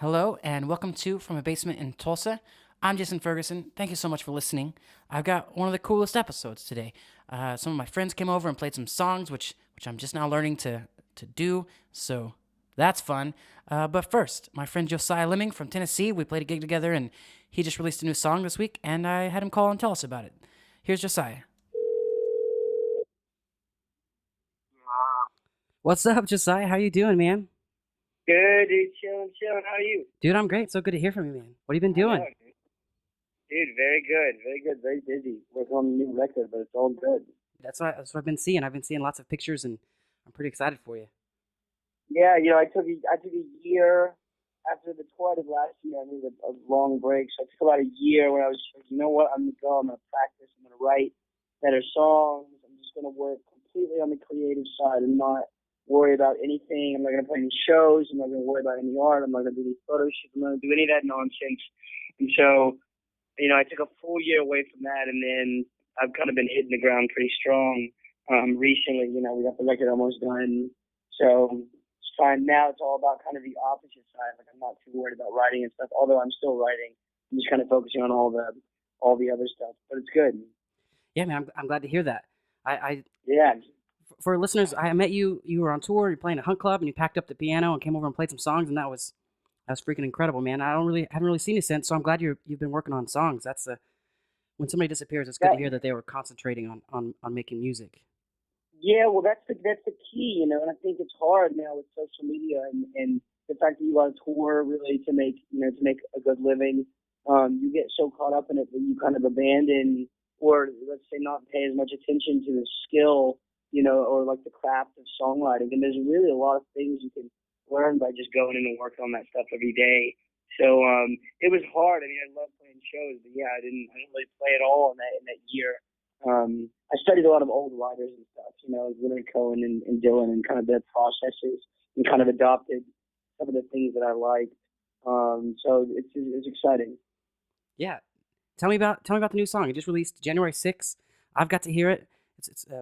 Hello, and welcome to From a Basement in Tulsa. I'm Jason Ferguson. Thank you so much for listening. I've got one of the coolest episodes today. Some of my friends came over and played some songs, which I'm just now learning to do, so that's fun. But first, my friend Josiah Leming from Tennessee, we played a gig together, and he just released a new song this week, and I had him call and tell us about it. Here's Josiah. What's up, Josiah? How you doing, man? Good, dude. Chilling. How are you? Dude, I'm great. So good to hear from you, man. What have you been doing? Know, dude, very good. Very busy. Working on a new record, but it's all good. That's what I've been seeing. I've been seeing lots of pictures, and I'm pretty excited for you. Yeah, I took a year after the tour I did last year. I needed a long break, so I took about a year where I was like, you know what? I'm gonna go. I'm gonna practice. I'm gonna write better songs. I'm just gonna work completely on the creative side and not worry about anything. I'm not going to play any shows. I'm not going to worry about any art. I'm not going to do any photo shoots. I'm not going to do any of that nonsense. And so, I took a full year away from that, and then I've kind of been hitting the ground pretty strong recently. We got the record almost done. So it's fine. Now it's all about kind of the opposite side. Like, I'm not too worried about writing and stuff, although I'm still writing. I'm just kind of focusing on all the other stuff. But it's good. Yeah, man, I'm glad to hear that. Yeah. For listeners, I met you. You were on tour. You're playing at Hunt Club, and you packed up the piano and came over and played some songs, and that was freaking incredible, man. Haven't really seen you since, so I'm glad you've been working on songs. That's when somebody disappears, it's good to hear that they were concentrating on making music. Yeah, well, that's the key, and I think it's hard now with social media and the fact that you on tour really to make a good living. You get so caught up in it that you kind of abandon, or let's say not pay as much attention to the skill, or like the craft of songwriting. And there's really a lot of things you can learn by just going in and working on that stuff every day. So it was hard. I mean, I love playing shows, but yeah, I didn't really play at all in that year. I studied a lot of old writers and stuff, Leonard Cohen and Dylan, and kind of their processes, and kind of adopted some of the things that I liked. So it's exciting. Yeah, tell me about the new song. It just released January 6th. I've got to hear it.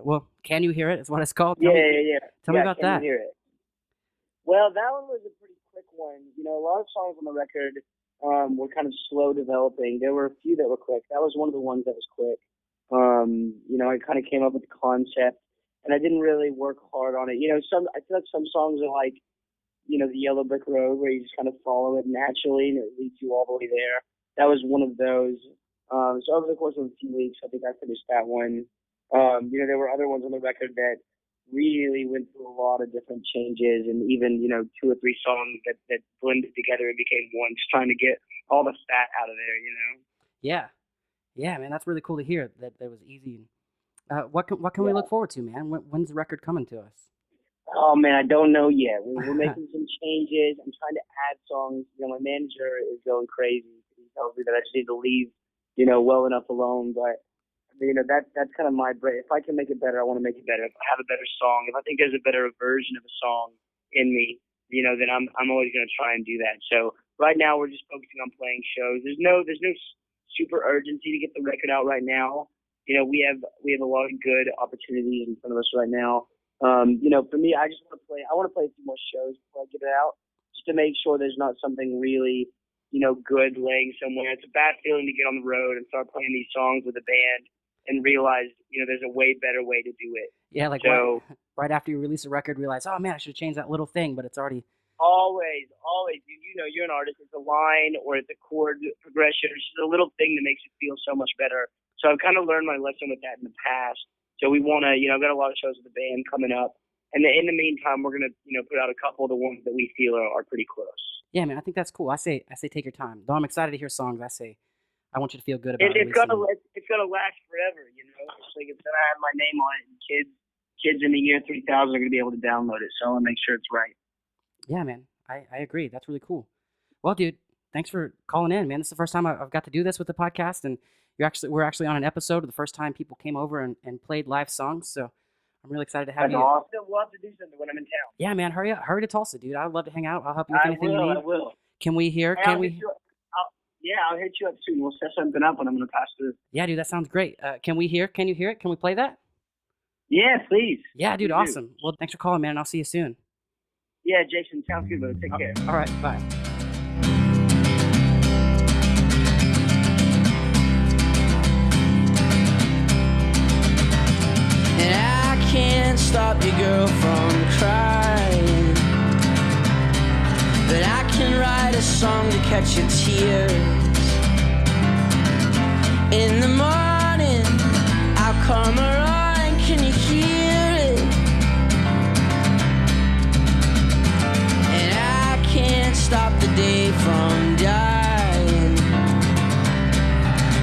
Well, Can You Hear It? Is what it's called. Yeah. Tell me about Can that. You Hear It? Well, that one was a pretty quick one. A lot of songs on the record were kind of slow developing. There were a few that were quick. That was one of the ones that was quick. I kind of came up with the concept, and I didn't really work hard on it. I feel like some songs are like, the Yellow Brick Road, where you just kind of follow it naturally, and it leads you all the way there. That was one of those. So over the course of a few weeks, I think I finished that one. There were other ones on the record that really went through a lot of different changes, and even, 2 or 3 songs that blended together and became one, just trying to get all the fat out of there, Yeah, man, that's really cool to hear that was easy. What can we look forward to, man? When's the record coming to us? Oh, man, I don't know yet. We're making some changes. I'm trying to add songs. My manager is going crazy. He tells me that I just need to leave, well enough alone, but that's kind of my brain. If I can make it better, I want to make it better. If I have a better song, if I think there's a better version of a song in me, then I'm always going to try and do that. So right now we're just focusing on playing shows. There's no super urgency to get the record out right now. We have a lot of good opportunities in front of us right now. For me, I just want to play. I want to play a few more shows before I get it out, just to make sure there's not something really, good laying somewhere. It's a bad feeling to get on the road and start playing these songs with a band and realize, there's a way better way to do it. Yeah, like right after you release a record, realize, oh man, I should have changed that little thing, but it's already... Always. You're an artist. It's a line or it's a chord progression. It's just a little thing that makes it feel so much better. So I've kind of learned my lesson with that in the past. So we want to, I've got a lot of shows with the band coming up. And in the meantime, we're going to, put out a couple of the ones that we feel are pretty close. Yeah, man, I think that's cool. I say take your time. Though I'm excited to hear songs, I say I want you to feel good about it. It's gonna last forever, It's like it's gonna have my name on it, and kids in the year 3000 are gonna be able to download it. So I want to make sure it's right. Yeah, man, I agree. That's really cool. Well, dude, thanks for calling in, man. This is the first time I've got to do this with the podcast, and we're actually on an episode of the first time people came over and played live songs. So I'm really excited to have you. Awesome. We'll have to do something when I'm in town. Yeah, man, hurry to Tulsa, dude. I'd love to hang out. I'll help you with anything you need. I will. Can we hear? I'll hit you up soon. We'll set something up when I'm going to pass through. Yeah, dude, that sounds great. Can we hear? Can you hear it? Can we play that? Yeah, please. Yeah, dude, awesome. Well, thanks for calling, man, and I'll see you soon. Yeah, Jason, sounds good, brother. Take care. All right, bye. And I can't stop your girl from crying, but I can write a song to catch your tears. In the morning, I'll come around, can you hear it? And I can't stop the day from dying,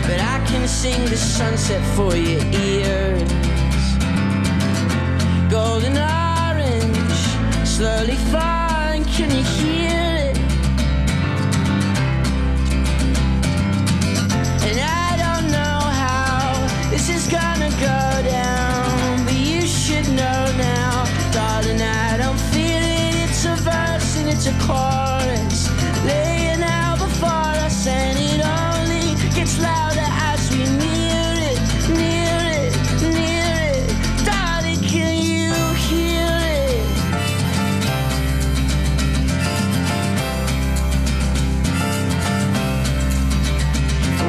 but I can sing the sunset for your ears. Golden orange, slowly falling, can you hear it? And I don't know how this is gonna go down, but you should know now, darling, I don't feel it. It's a verse and it's a chorus, laying out before us, and it only gets louder as we near it, near it, near it. Darling, can you hear it?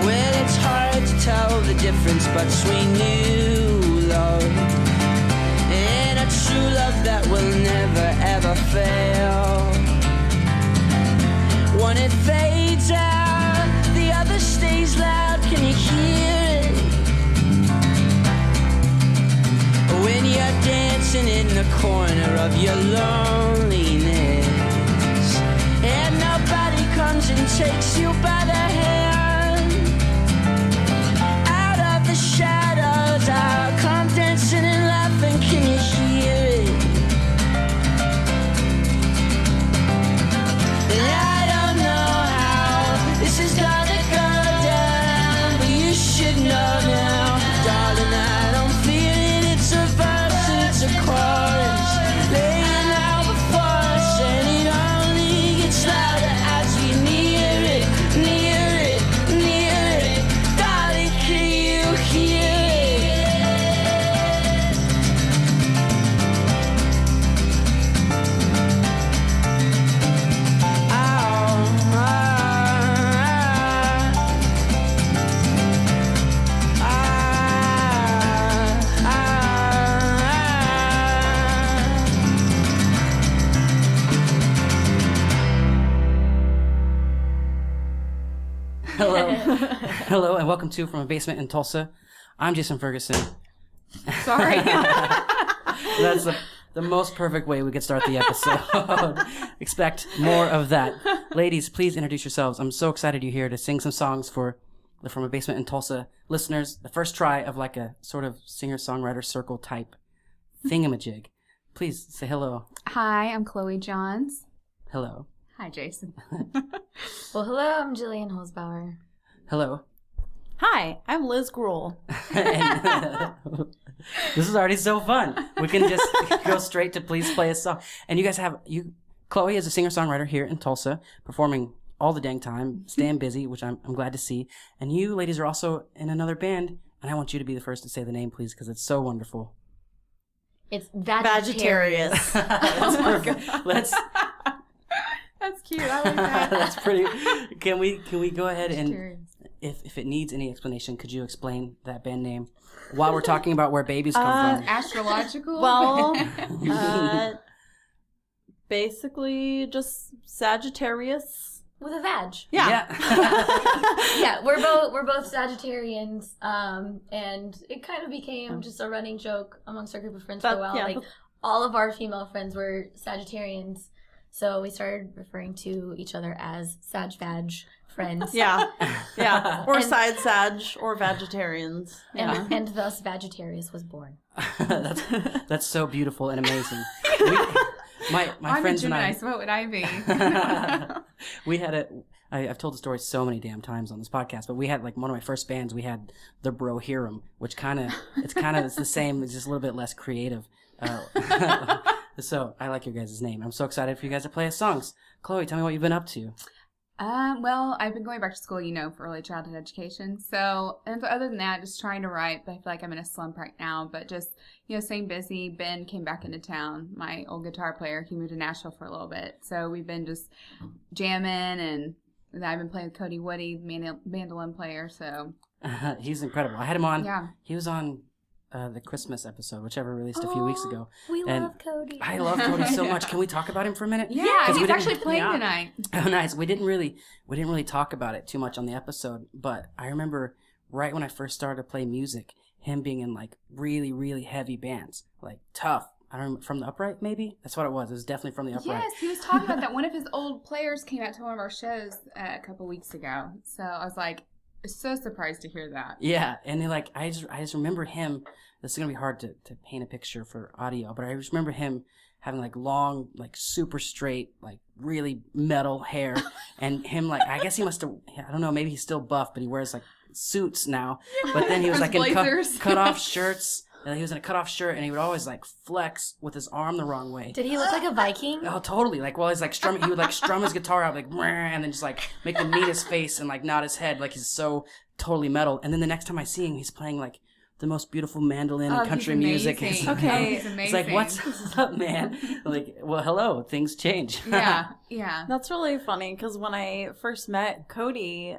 Well, it's hard to tell the difference between new love and a true love that will never ever fail. One it fades out, the other stays loud, can you hear it? When you're dancing in the corner of your loneliness, and nobody comes and takes you by the hand, out of the shadows I'll come dancing and laughing, can you hear it? And I don't know how this is gonna go down, but you should know now, darling, I don't feel it. It's a verse and it's a chorus, laying out before us, and it only gets louder as we near it, near it, near it. Darling, can you hear it? Hello. Hello, and welcome to From a Basement in Tulsa. I'm Jason Ferguson. Sorry. That's the most perfect way we could start the episode. Expect more of that. Ladies, please introduce yourselves. I'm so excited you're here to sing some songs for the From a Basement in Tulsa listeners. The first try of like a sort of singer-songwriter circle type thingamajig. Please say hello. Hi, I'm Chloe Johns. Hello. Hi, Jason. Well, hello, I'm Jillian Holzbauer. Hello. Hi, I'm Liz Gruhl. And, this is already so fun. We can just go straight to please play a song. And you guys have Chloe is a singer-songwriter here in Tulsa, performing all the dang time, staying busy, which I'm glad to see. And you ladies are also in another band, and I want you to be the first to say the name, please, because it's so wonderful. It's Vagittarius. That's perfect. Let's. That's cute. I like that. That's pretty. Can we go ahead and Vagittarius. if it needs any explanation, could you explain that band name while we're talking about where babies come from? Astrological? Well, basically just Sagittarius. With a vag. Yeah. Yeah, we're both Sagittarians, and it kind of became just a running joke amongst our group of friends for a while. Yeah. Like, all of our female friends were Sagittarians, so we started referring to each other as Sag-Vag friends. Yeah. Yeah. Or And- side Sag or Vegetarians. Yeah. And thus Vagittarius was born. That's so beautiful and amazing. My I'm friends a and Gemini, I. so what would I be? We had I've told the story so many damn times on this podcast, but we had like one of my first bands. We had the Brohirum, which it's the same. It's just a little bit less creative. So I like your guys' name. I'm so excited for you guys to play us songs. Chloe, tell me what you've been up to. Well, I've been going back to school, for early childhood education. So, and other than that, just trying to write, but I feel like I'm in a slump right now. But just, staying busy. Ben came back into town, my old guitar player. He moved to Nashville for a little bit. So we've been just jamming, and I've been playing with Cody Woody, mandolin player. So He's incredible. I had him on. Yeah. He was on the Christmas episode, whichever released a few weeks ago. We And love Cody. I love Cody so much. Can we talk about him for a minute? Yeah, 'Cause we he's didn't- actually playing tonight. Oh, nice. We didn't really talk about it too much on the episode, but I remember right when I first started to play music, him being in like really, really heavy bands, like tough. I don't remember, from the Upright, maybe? That's what it was. It was definitely from the Upright. Yes, he was talking about that. One of his old players came out to one of our shows a couple weeks ago. So I was like, so surprised to hear that. Yeah, and like I just remember him. This is gonna be hard to paint a picture for audio, but I just remember him having like long, like super straight, like really metal hair, and him like I guess he must have. I don't know. Maybe he's still buff, but he wears like suits now. But then he was like in Blazers. cut off shirts. And he was in a cut-off shirt, and he would always like flex with his arm the wrong way. Did he look like a Viking? Oh, totally. Like while he's like strumming, he would like strum his guitar out like, and then just like make the meanest face and like nod his head like he's so totally metal. And then the next time I see him, he's playing like the most beautiful mandolin and country music. Amazing. Okay. He's amazing. It's like, what's up, man? Like, well, hello. Things change. Yeah. That's really funny because when I first met Cody,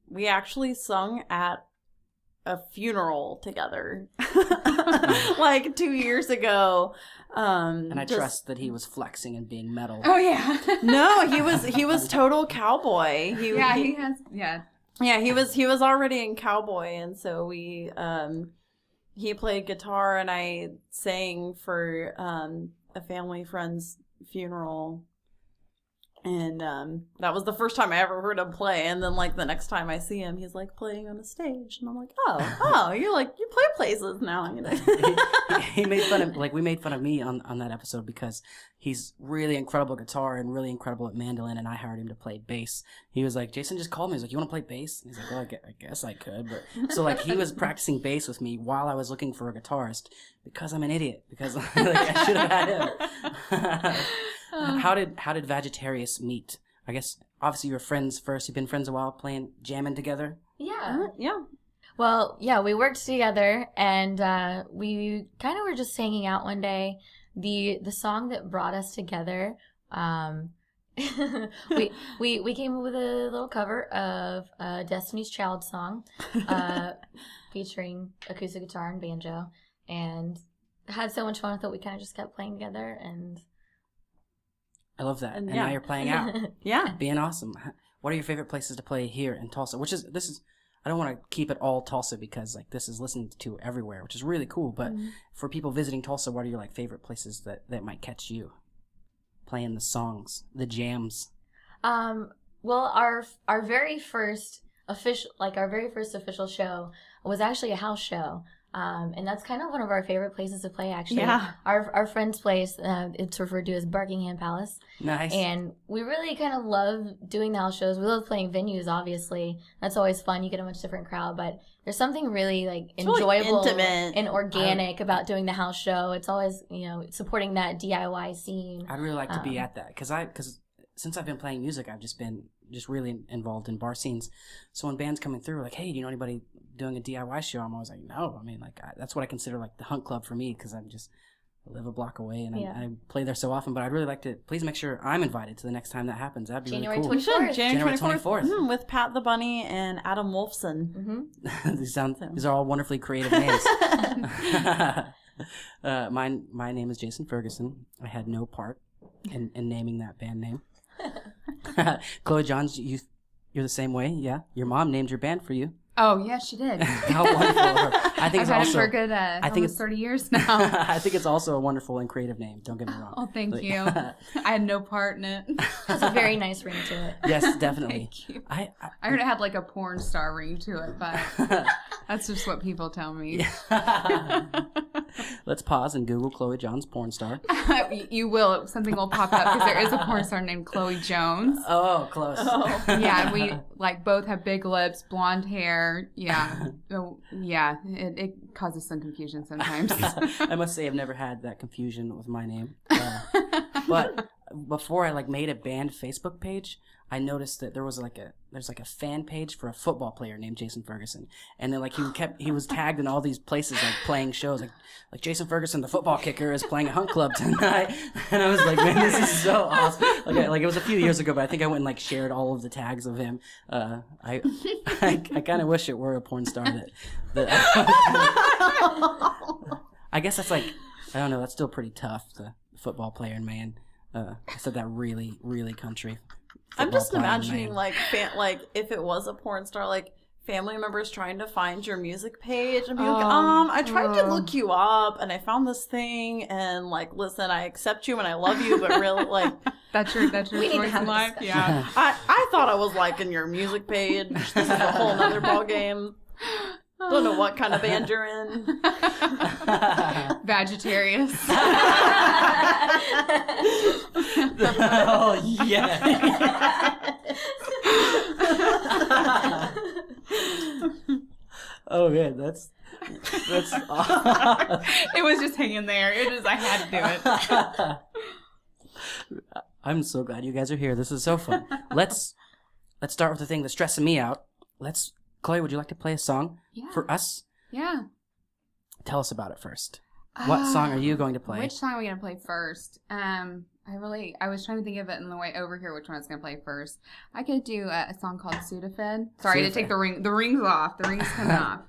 we actually sung at a funeral together like 2 years ago. And I trust that he was flexing and being metal. Oh yeah. No, he was total cowboy. He was already in cowboy, and so he played guitar and I sang for a family friend's funeral. And that was the first time I ever heard him play. And then, like, the next time I see him, he's, like, playing on a stage. And I'm like, oh, you're, like, you play places now, you know. He made fun of, like, we made fun of me on that episode because he's really incredible guitar and really incredible at mandolin, and I hired him to play bass. He was like, Jason just called me. He's like, you want to play bass? And he's like, well, I guess I could. But so, like, he was practicing bass with me while I was looking for a guitarist because I'm an idiot. Because, like, I should have had him. How did Vagittarius meet? I guess obviously you were friends first. You've been friends a while, jamming together. Yeah. Yeah. Well, yeah, we worked together, and we kind of were just hanging out one day. The song that brought us together, we came up with a little cover of Destiny's Child song, featuring acoustic guitar and banjo, and had so much fun with it. We kind of just kept playing together, and I love that. And yeah. now you're playing out, Yeah. being awesome. What are your favorite places to play here in Tulsa? I don't want to keep it all Tulsa because like this is listened to everywhere, which is really cool. But for people visiting Tulsa, what are your like favorite places that might catch you? Playing the songs, the jams. Well, our very first official show was actually a house show. And that's kind of one of our favorite places to play, actually. Yeah. Our friend's place, it's referred to as Buckingham Palace. Nice. And we really kind of love doing the house shows. We love playing venues, obviously. That's always fun. You get a much different crowd. But there's something really, like, It's really enjoyable intimate. and organic about doing the house show. It's always, supporting that DIY scene. I'd really like to be at that because since I've been playing music, I've just been really involved in bar scenes. So when bands coming through, like, hey, do you know anybody doing a DIY show? I'm always like, no. I mean, like, that's what I consider like the Hunt Club for me because I live a block away and I play there so often. But I'd really like to please make sure I'm invited to the next time that happens. That'd be January really cool. 24th. January January 24th. With Pat the Bunny and Adam Wolfson. Mm-hmm. These are all wonderfully creative names. My name is Jason Ferguson. I had no part in naming that band name. Chloe Johns, you're the same way, yeah? Your mom named your band for you. Oh, yeah, she did. How wonderful of her. I think I've it's had also it for a good almost 30 years now. I think it's also a wonderful and creative name. Don't get me wrong. Oh, thank you. I had no part in it. Has a very nice ring to it. Yes, definitely. Thank you. I I heard it had like a porn star ring to it, but that's just what people tell me. Let's pause and Google Chloe Johns porn star. You will. Something will pop up because there is a porn star named Chloe Jones. Oh, close. Yeah, and we like both have big lips, blonde hair. Yeah. Oh, yeah. It causes some confusion sometimes. I must say I've never had that confusion with my name. But before I like made a band Facebook page, I noticed that there's like a fan page for a football player named Jason Ferguson, and then like he was tagged in all these places like playing shows like Jason Ferguson, the football kicker, is playing at Hunt Club tonight, and I was like, man, this is so awesome. Like it was a few years ago, but I think I went and like shared all of the tags of him. I kind of wish it were a porn star that I guess that's like, I don't know, that's still pretty tough. The football player and man. I said that really, really country. I'm just imagining man. like if it was a porn star, like family members trying to find your music page and be like, I tried to look you up and I found this thing and like, listen, I accept you and I love you, but really like That's your choice in life. Yeah. I thought I was liking your music page. This is a whole nother ball game. Don't know what kind of band you're in. Vagittarius. Oh yeah. Oh man, that's It was just hanging there. I had to do it. I'm so glad you guys are here. This is so fun. Let's start with the thing that's stressing me out. Chloe, would you like to play a song for us? Yeah. Tell us about it first. What song are you going to play? Which song are we going to play first? I was trying to think of it on the way over here, which one I was going to play first. I could do a song called Sudafed. Sorry to take the rings off. The rings coming off.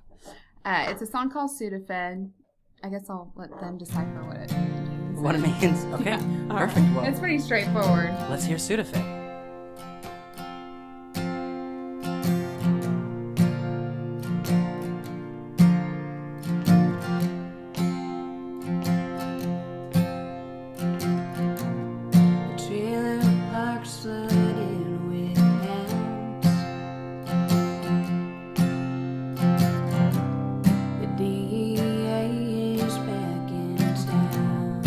It's a song called Sudafed. I guess I'll let them decipher what it means. What it means. Okay. Perfect. Well, It's pretty straightforward. let's hear Sudafed. Trailer park flooded with hands. The DEA is back in town,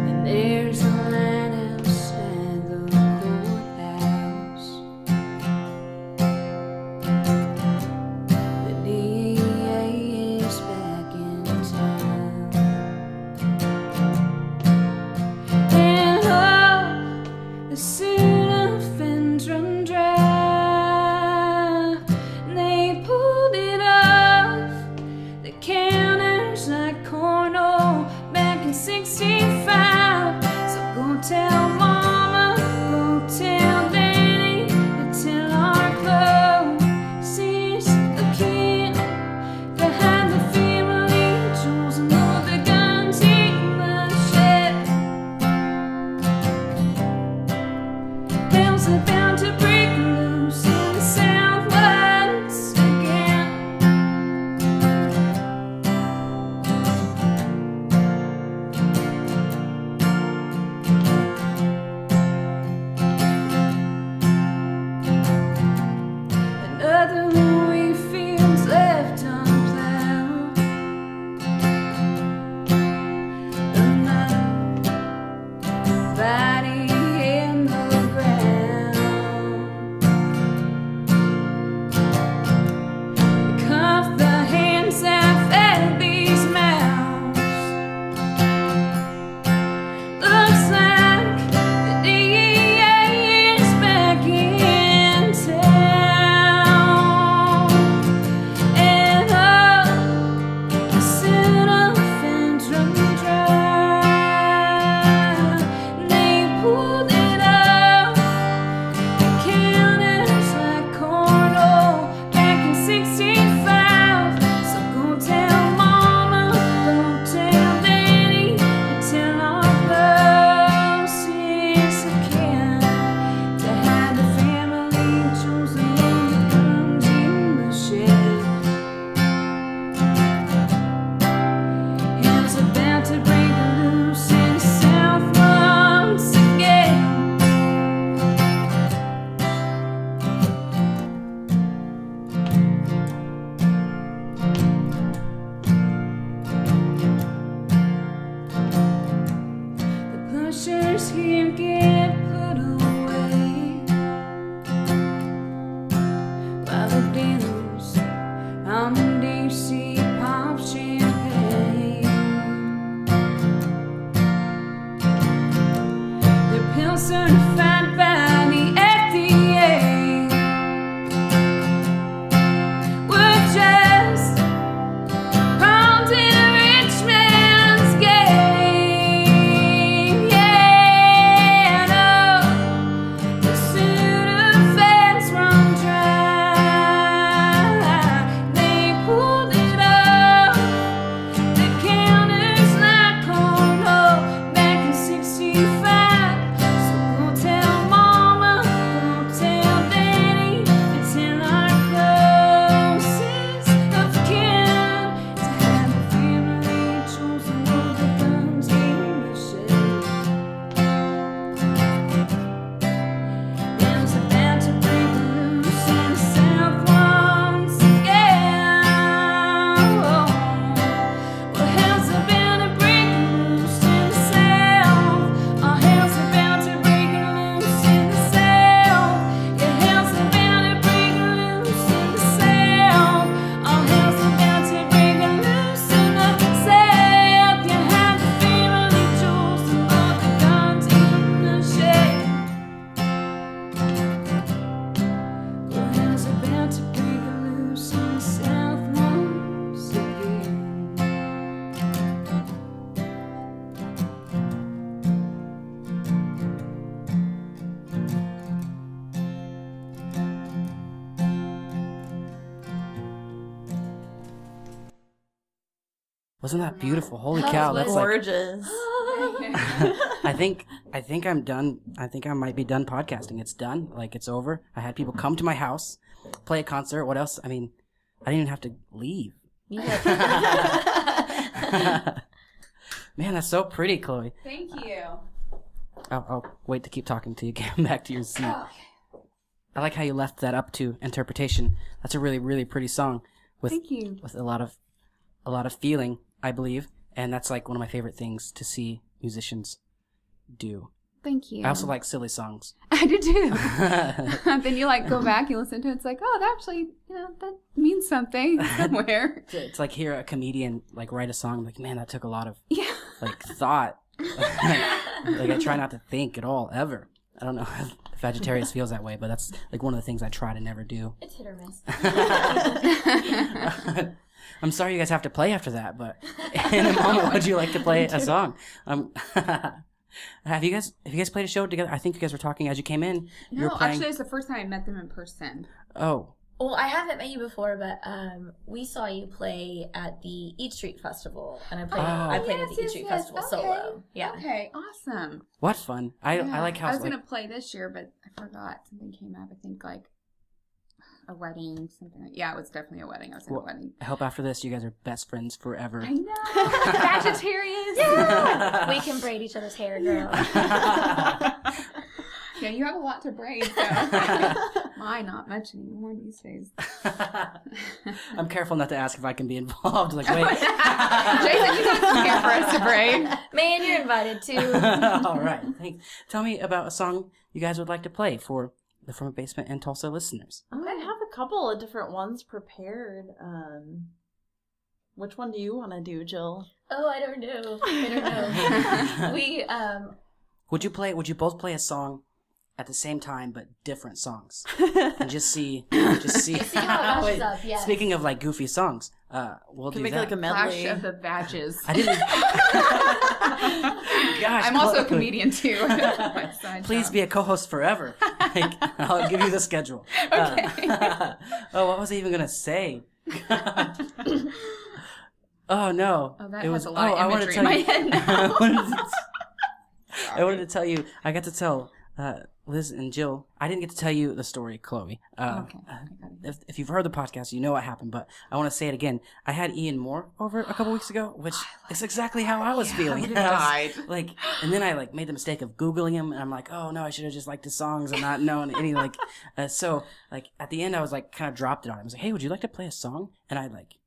and there's a line outside the courthouse. The DEA is back in town. And oh, the Sudafed's run dry. And they pulled it off the counters like cornhole back in '65. So go tell mama, go tell daddy, go tell our closest kin to hide the family jewels and all the guns in the shed. Hell's about to break loose in the South once again. Another wheat field's left unplowed. The night body in the ground. They cuff the hands that fed these mouths. Looks like the DEA is back in town. And oh, the Sudafed's run dry. They pulled it off the counters like cornhole back in '65. So go tell mama, go tell daddy, go tell our closest kin to hide the family jewels and the guns in the shed. Hell's about to break loose in the South once again. The pushers here get put away, while the dealers on the deep sea pop champagne. certified by the FDA. We're just pawns in a rich man's game. Yeah, no, the Sudafed's run dry. They pulled it up. The counters like cornhole back in '65. So go tell mama, go tell daddy, and tell our closest of kin to have the family chosen all the guns in the shed. There's about to break loose in the South once again. Well, hell's about to break loose in the South. Oh, hell's about to break loose in the South. Yeah, hell's about to break loose in the South. Oh, hell's about to break loose in the South. You have the family jewels and all the guns in the shed. Well, hell's about to break loose in the South once again. Wasn't that beautiful? Holy That cow, was that's like Gorgeous. I think I'm done. I think I might be done podcasting. It's done. Like it's over. I had people come to my house, play a concert. What else? I mean, I didn't even have to leave. Man, that's so pretty, Chloe. Thank you. I'll wait to keep talking till you get back to your seat. I like how you left that up to interpretation. That's a really, really pretty song with Thank you. with a lot of feeling, I believe, and that's like one of my favorite things to see musicians do. Thank you. I also like silly songs. I do too. Then you like go back, you listen to it, it's like, oh, that actually, that means something somewhere. It's like hear a comedian like write a song. I'm like, man, that took a lot of Yeah. like thought. Like I try not to think at all ever. I don't know if Vagittarius feels that way, but that's like one of the things I try to never do. It's hit or miss. I'm sorry you guys have to play after that, but in a moment, would you like to play a song? Have you guys played a show together? I think you guys were talking as you came in. You No, were playing... actually, it's the first time I met them in person. Oh. Well, I haven't met you before, but we saw you play at the Eat Street Festival, and I played at the Eat Street Festival solo. Yeah. Okay, awesome. What fun. I like how... I was going to play this year, but I forgot. Something came up. I think like a wedding, something like... Yeah, it was definitely a wedding. I was in a wedding. I hope after this you guys are best friends forever. I know. Vagittarius. Yeah. We can braid each other's hair, girl. Yeah, you have a lot to braid, so mine not much anymore these days. I'm careful not to ask if I can be involved. Like, wait. Jason, you got some hair for us to braid. Man, you're invited too. All right. Thanks. Tell me about a song you guys would like to play for the From a Basement in Tulsa listeners. I have a couple of different ones prepared. Which one do you want to do, Jill? Oh, I don't know. We Would you both play a song at the same time but different songs? And just see how it matches up, yes. Speaking of like goofy songs, we'll Can do make that. like a medley. Clash of the Badges. I didn't. Gosh, I'm also a comedian too. Please be a co-host forever. Like, I'll give you the schedule. Okay. What was I even gonna say? Oh no! Oh, that it has was. a lot of imagery in my head now. I wanted to tell you. I got to tell Liz and Jill. I didn't get to tell you the story, Chloe. Okay. If you've heard the podcast, you know what happened. But I want to say it again. I had Ian Moore over a couple weeks ago, which is exactly how I was feeling. I would've died. Like, and then I like made the mistake of Googling him, and I'm like, oh no, I should have just liked his songs and not known any like. So like at the end, I was like kind of dropped it on him. I was like, hey, would you like to play a song? And I like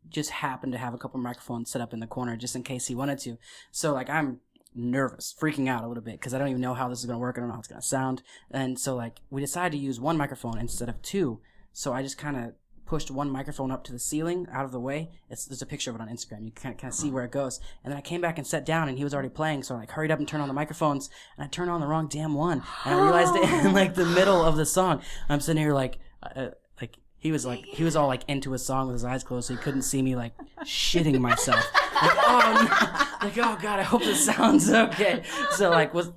just happened to have a couple microphones set up in the corner just in case he wanted to. So like I'm nervous, freaking out a little bit because I don't even know how this is going to work. I don't know how it's going to sound. And so like we decided to use one microphone instead of two. So I just kind of pushed one microphone up to the ceiling out of the way. There's a picture of it on Instagram. You can kind of see where it goes. And then I came back and sat down, and he was already playing, so I like hurried up and turned on the microphones, and I turned on the wrong damn one. And I realized it in like the middle of the song. I'm sitting here like he was all like into his song with his eyes closed, so he couldn't see me like shitting myself. Like, oh no, like, oh God, I hope this sounds okay. So like with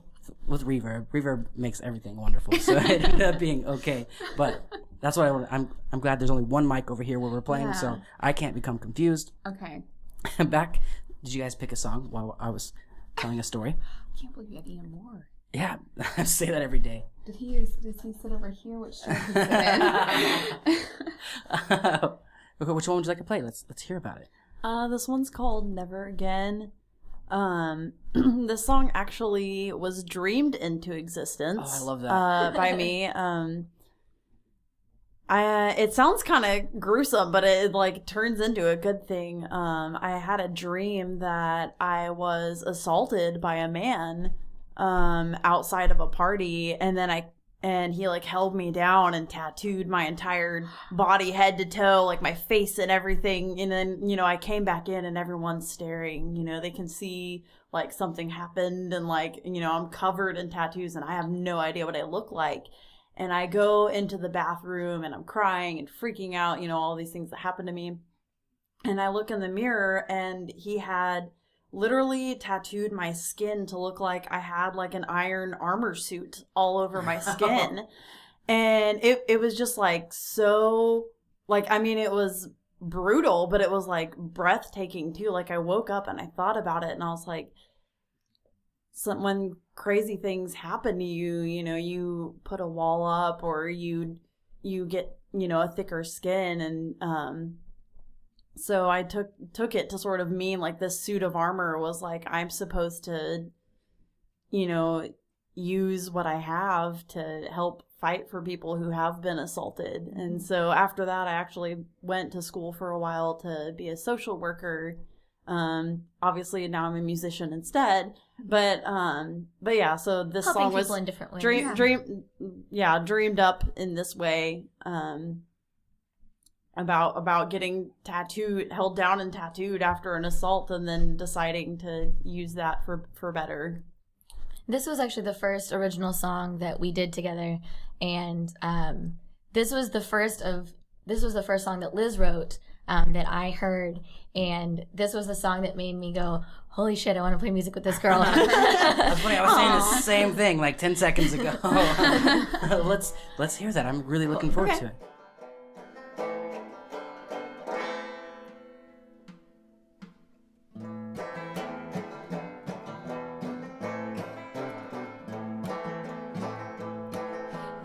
reverb makes everything wonderful. So it ended up being okay. But that's what I'm glad there's only one mic over here where we're playing, so I can't become confused. Okay. Back, did you guys pick a song while I was telling a story? I can't believe you had Ian Moore. Yeah, I say that every day. Does he sit over here? Which chair does he sit in? Okay, which one would you like to play? Let's hear about it. This one's called Never Again. This song actually was dreamed into existence. Oh, I love that. By me. It sounds kind of gruesome, but it like turns into a good thing. I had a dream that I was assaulted by a man outside of a party, and then he like held me down and tattooed my entire body head to toe, like my face and everything. And then, I came back in and everyone's staring, they can see like something happened, and like, I'm covered in tattoos and I have no idea what I look like. And I go into the bathroom and I'm crying and freaking out, all these things that happened to me. And I look in the mirror, and he had literally tattooed my skin to look like I had like an iron armor suit all over my skin. And it was just like so, like, I mean, it was brutal, but it was like breathtaking too. Like I woke up and I thought about it, and I was like, when crazy things happen to you, you put a wall up, or you get, a thicker skin. And so I took it to sort of mean like this suit of armor was like, I'm supposed to, use what I have to help fight for people who have been assaulted. And so after that, I actually went to school for a while to be a social worker. Obviously now I'm a musician instead, but yeah, so this helping song was people in different ways. dreamed up in this way, about getting held down and tattooed after an assault, and then deciding to use that for better. This was actually the first original song that we did together, and this was the first song that Liz wrote, that I heard, and this was the song that made me go, holy shit, I want to play music with this girl. That's funny, I was saying the same thing like 10 seconds ago. Let's hear that. I'm really looking forward to it.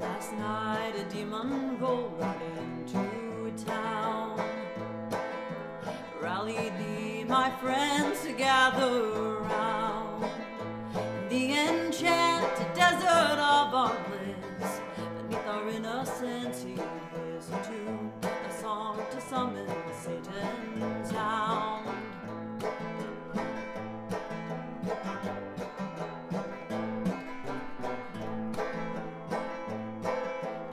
Last night a demon rolled right into town, rallied thee, my friends, to gather around the enchanted desert of our bliss. Beneath our innocence he listened to a song to summon Satan's hound.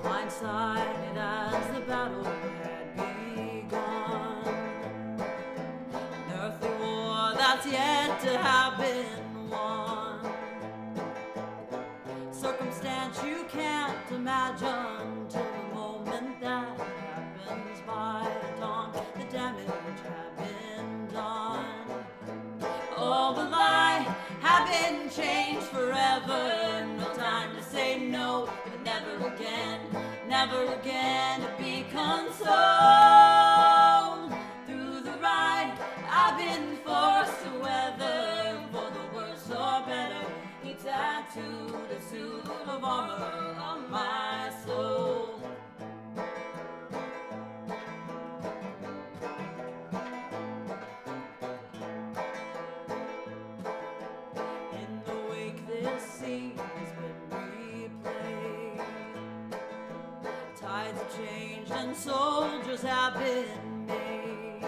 Blindsided as the battle had begun, an earthly war that's yet to have been won. Circumstance you can't imagine till the moment that happens by dawn. The damage had been done. All the lie had been changed forever. No time to say no, but never again to be consoled. Through the ride I've been forced to weather, for the worse or better. He tattooed a suit of armor on my soul. In the wake this scene has been replayed. Tides have changed and soldiers have been made.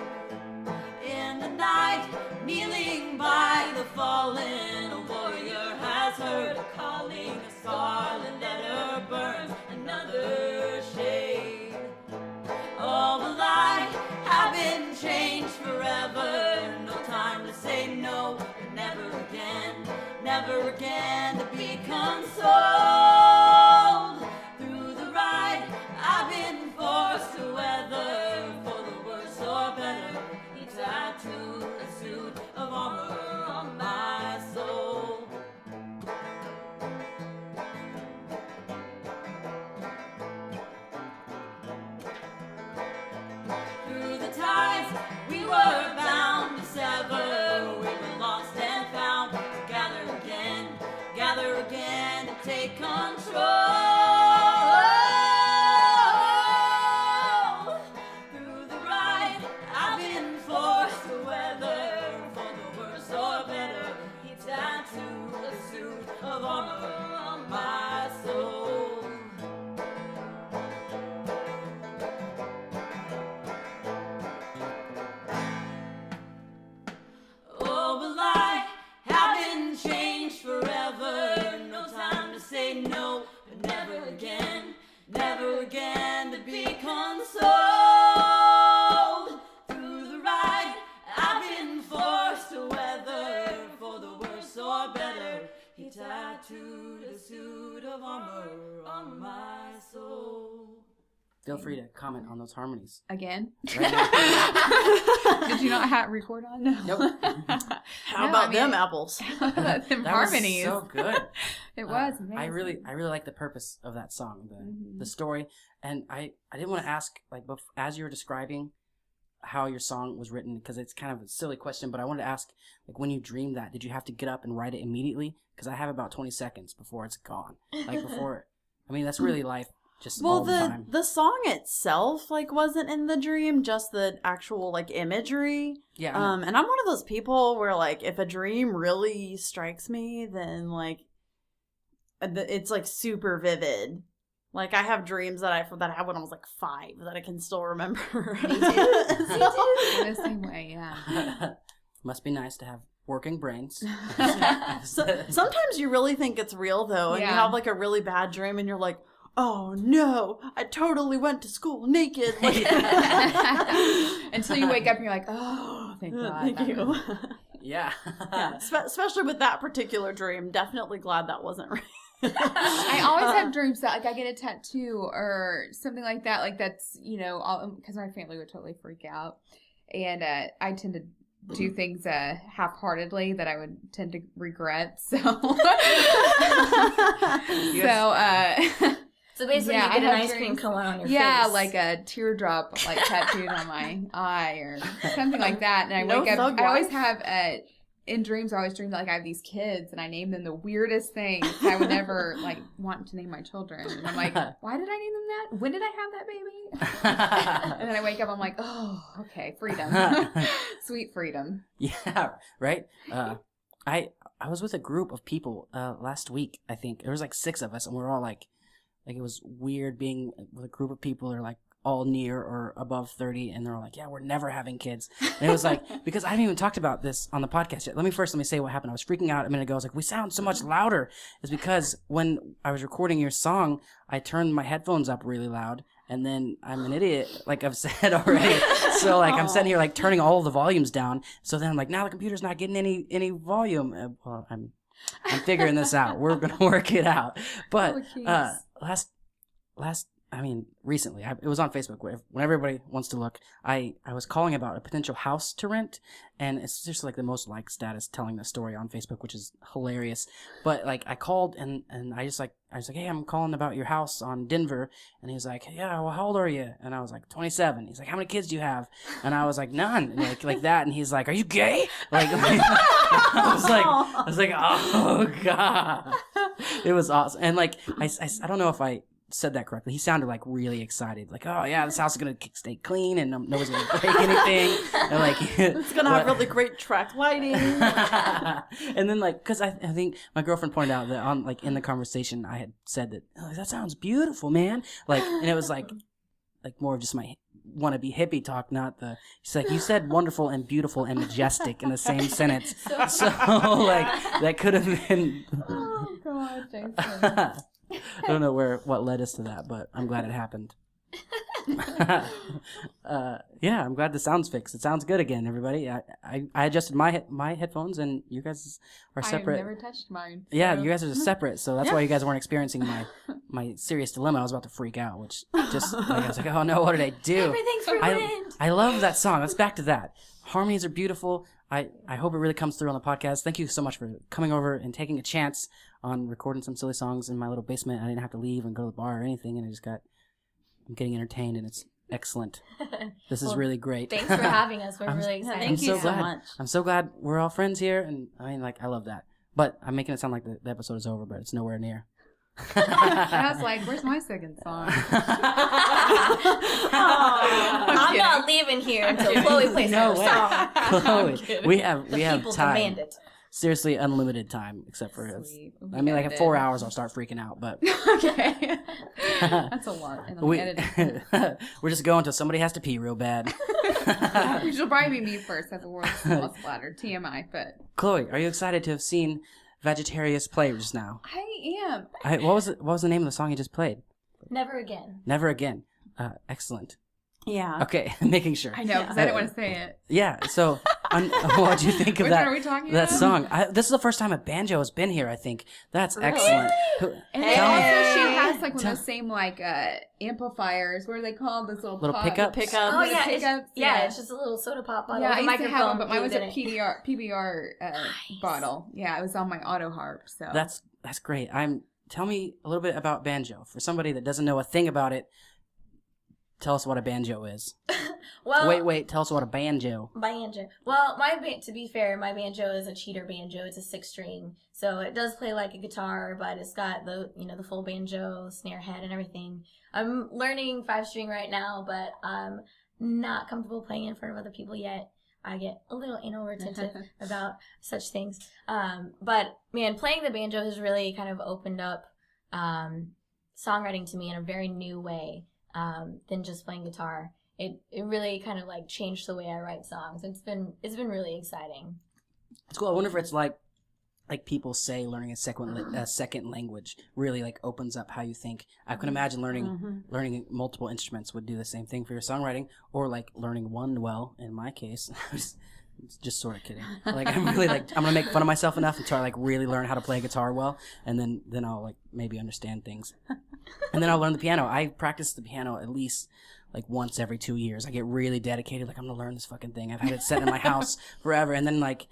In the night, kneeling by the fallen, a warrior has heard a calling. A scarlet letter burns another shade. All the gather again to take control. Through the ride, I've been forced to weather, for the worse or better. He tattooed a suit of armor on my soul. Oh, well, I haven't changed forever. No time to say no, but never again to be consoled. Through the ride, I've been forced to weather, for the worse or better. He tattooed a suit of armor on my soul. Feel free to comment on those harmonies. Again? Right now. Did you not record on? No. Nope. How about them apples? Them That harmonies. was so good. It was amazing. I really like the purpose of that song, the story, and I didn't want to ask like as you were describing how your song was written, because it's kind of a silly question, but I wanted to ask, like, when you dreamed that, did you have to get up and write it immediately? Because I have about 20 seconds before it's gone. Like before, I mean that's really life. Just all the time. The song itself like wasn't in the dream, just the actual like imagery. Yeah. And I'm one of those people where like if a dream really strikes me, then like it's like super vivid. Like I have dreams that I had when I was like 5 that I can still remember. Me too. In the same way, yeah. Must be nice to have working brains. Sometimes you really think it's real though, and you have like a really bad dream, and you're like, oh no, I totally went to school naked. Like, Until you wake up and you're like, oh, thank God. thank you. Yeah. Yeah, especially with that particular dream. Definitely glad that wasn't real. I always have dreams that like I get a tattoo or something like that. Like that's, you know, because my family would totally freak out. And I tend to do things half-heartedly that I would tend to regret. So, So basically, Yeah, you get I an have ice cream dreams. cone on your yeah, face. like a teardrop like tattooed on my eye or something like that. And I No wake up. thug I always life? have in dreams. I always dream that like I have these kids and I name them the weirdest things. I would never like want to name my children. And I'm like, why did I name them that? When did I have that baby? And then I wake up. I'm like, oh, okay, freedom, sweet freedom. Yeah, right. I was with a group of people last week. I think there was like 6 of us, and we were all like it was weird being with a group of people that are like all near or above 30, and they're like, yeah, we're never having kids. And it was like, because I haven't even talked about this on the podcast yet. Let me say what happened. I was freaking out a minute ago. I was like, we sound so much louder. It's because when I was recording your song, I turned my headphones up really loud. And then I'm an idiot, like I've said already. So like I'm sitting here like turning all the volumes down. So then I'm like, now the computer's not getting any volume. Well, I'm figuring this out. We're gonna work it out. But recently, it was on Facebook. When everybody wants to look, I was calling about a potential house to rent, and it's just like the most liked status telling the story on Facebook, which is hilarious. But like I called and I was like, hey, I'm calling about your house on Denver, and he was like, yeah, well, how old are you? And I was like, 27. He's like, how many kids do you have? And I was like, none, like that. And he's like, are you gay? Like I was like, oh god, it was awesome. And like I don't know if I said that correctly. He sounded like really excited, like, oh yeah, this house is gonna stay clean and nobody's gonna break anything, and like it's gonna have really great track lighting. And then like, because I think my girlfriend pointed out that on like in the conversation I had said that, oh, that sounds beautiful, man, like, and it was like more of just my wannabe hippie talk, not the. She's like, you said wonderful and beautiful and majestic in the same sentence, so like that could have been. Oh God, Jason. I don't know what led us to that, but I'm glad it happened. Yeah, I'm glad the sound's fixed. It sounds good again, everybody. I adjusted my headphones, and you guys are separate. I've never touched mine. So. Yeah, you guys are separate, so that's why you guys weren't experiencing my serious dilemma. I was about to freak out, which just like, I was like, oh no, what did I do? Everything's ruined. I love that song. Let's back to that. Harmonies are beautiful. I hope it really comes through on the podcast. Thank you so much for coming over and taking a chance on recording some silly songs in my little basement. I didn't have to leave and go to the bar or anything, and I'm getting entertained, and it's excellent. This is really great. Thanks for having us. We're really excited. Thank you so much. I'm so glad we're all friends here, and I mean, like, I love that. But I'm making it sound like the episode is over, but it's nowhere near. I was like, where's my second song? I'm not leaving here until Chloe plays No her way. song. Chloe, we have People time. demand it. Seriously, unlimited time, except for Sweet. I mean, like at 4 hours, I'll start freaking out. But Okay. That's a lot. And we, editing. we're just going till somebody has to pee real bad. Which will probably be me first at the world's smallest bladder, TMI. But Chloe, are you excited to have seen Vagittarius play just now? I am. What was the name of the song you just played? Never again. Never Again. Excellent. Yeah. Okay, making sure. I know, because I didn't want to say it. Yeah. So, what do you think of Which that? one are we talking that about? song? This is the first time a banjo has been here. I think that's excellent. And Hey. then also she has like one Tell- of those same like amplifiers. What are they called? Those little Pickups? Pickup. Oh Little yeah, pickups, it's just a little soda pop bottle Yeah, with I a used to microphone. have one, but mine was a glued in it. PBR bottle. Yeah, it was on my auto harp. So That's great. Tell me a little bit about banjo. For somebody that doesn't know a thing about it, tell us what a banjo is. Well, Wait. Tell us what a banjo. banjo. Well, to be fair, my banjo is a cheater banjo. It's a 6-string, so it does play like a guitar, but it's got the the full banjo snare head and everything. I'm learning 5-string right now, but I'm not comfortable playing in front of other people yet. I get a little anal retentive about such things. But man, playing the banjo has really kind of opened up songwriting to me in a very new way than just playing guitar. It really kind of like changed the way I write songs. It's been really exciting. It's cool. I wonder if it's like people say learning a second language really like opens up how you think. I can imagine learning multiple instruments would do the same thing for your songwriting, or like learning one well. In my case, just sort of kidding. Like I'm really I'm gonna make fun of myself enough until I like really learn how to play guitar well, and then I'll like maybe understand things, and then I'll learn the piano. I practice the piano at least like once every 2 years. I get really dedicated. Like I'm gonna learn this fucking thing. I've had it set in my house forever, and then like.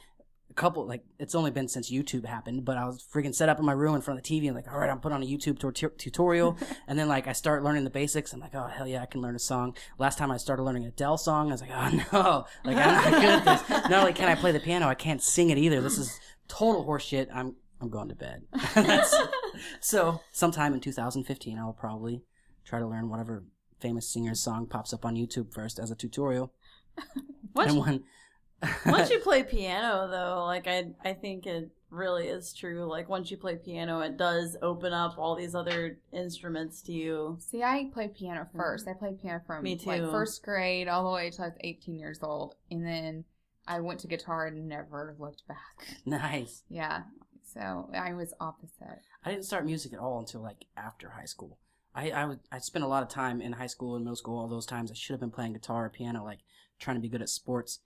It's only been since YouTube happened, but I was freaking set up in my room in front of the TV and like, all right, I'm put on a YouTube tutorial. And then like I start learning the basics. I'm like, oh, hell yeah, I can learn a song. Last time I started learning an Adele song, I was like, oh no, like I'm not good at this. Not only can I play the piano, I can't sing it either. This is total horseshit. I'm going to bed. So sometime in 2015, I'll probably try to learn whatever famous singer's song pops up on YouTube first as a tutorial. Once you play piano, though, like I think it really is true. Like once you play piano, it does open up all these other instruments to you. See, I played piano first. I played piano from Me too. like first grade all the way till I was 18 years old, and then I went to guitar and never looked back. Nice. Yeah, so I was opposite. I didn't start music at all until like after high school. I spent a lot of time in high school and middle school. All those times I should have been playing guitar or piano, like trying to be good at sports.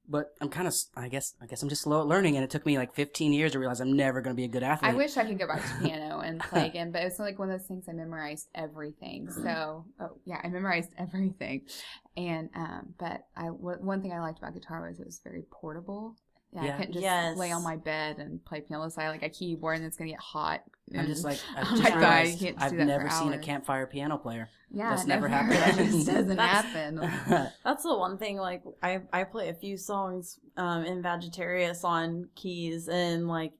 But I'm kind of, I guess I'm just slow at learning, and it took me like 15 years to realize I'm never going to be a good athlete. I wish I could go back to piano and play again, but it's like one of those things I memorized everything. So, I memorized everything. And, but one thing I liked about guitar was it was very portable. Yeah, Yeah. I couldn't just lay on my bed and play piano. So I like a keyboard and it's going to get hot. I'm just like, Oh I've my just God, realized you can't do I've that never for seen a hours. campfire piano player. Yeah, That's never It happened. just doesn't happen. That's the one thing, like, I play a few songs in Vagittarius on keys, and, like,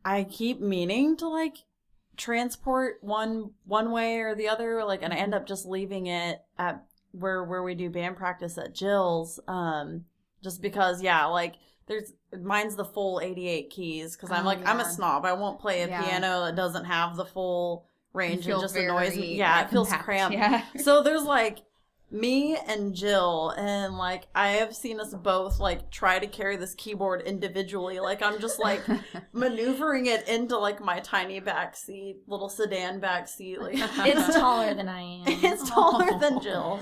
I keep meaning to, like, transport one way or the other, like, and I end up just leaving it at where we do band practice at Jill's, just because, like, mine's the full 88 keys, because I'm I'm a snob. I won't play a piano that doesn't have the full range. It just annoys me. Yeah, it feels cramped. Yeah. So there's like me and Jill, and like I have seen us both like try to carry this keyboard individually. Like I'm just like maneuvering it into like my tiny back seat, little sedan back seat. Like It's taller than I am. it's taller than Jill.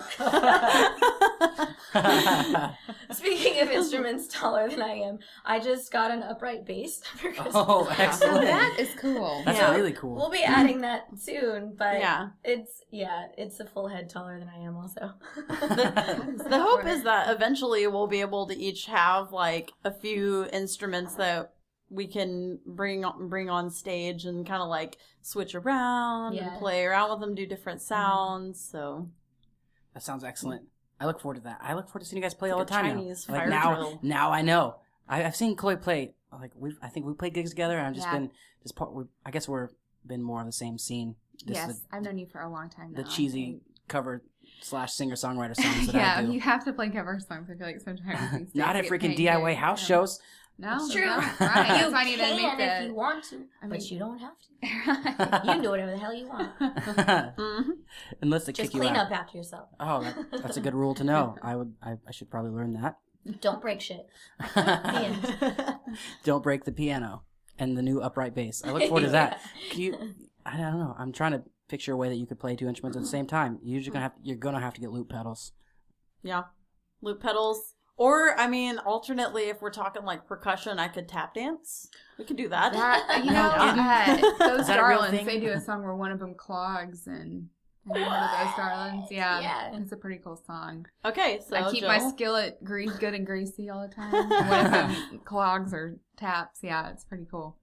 Speaking of instruments taller than I am, I just got an upright bass for Christmas. Oh, Oh, excellent. that is cool. That's Yeah. really cool. We'll be adding that soon, but Yeah. it's a full head taller than I am also. The hope is that eventually we'll be able to each have like a few instruments that we can bring on stage and kind of like switch around and play around with them, do different sounds. So That sounds excellent. I look forward to that. I look forward to seeing you guys play all the like a time Chinese now. Like fire drill. now I know. I've seen Chloe play. Like I think we played gigs together. And I've just Yeah. been this part. I guess we're been more of the same scene. This is Yes, I've known you for a long time now. the I cheesy think. cover / singer-songwriter songs that Yeah, I do. you have to play cover songs. I feel like sometimes these Not days at get freaking paid DIY good. house Yeah. shows. No, It's true. no, right. You That's why I need to make can if the. you want to, I but mean- you don't have to. Right. You can do whatever the hell you want. Unless they Just kick you clean out. up after yourself. Oh, that's a good rule to know. I should probably learn that. Don't break shit. The end. Don't break the piano and the new upright bass. I look forward to that. Can you? I don't know. I'm trying to picture a way that you could play two instruments at the same time. You're gonna have to get loop pedals. Yeah. Loop pedals. Or, I mean, alternately, if we're talking like percussion, I could tap dance. We could do that. That, those Is that a real darlings, thing? they do a song where one of them clogs and have you heard of those darlings? Yeah, Yeah. it's a pretty cool song. Okay, so I keep Jill. my skillet good and greasy all the time. One of them clogs or taps. Yeah, it's pretty cool.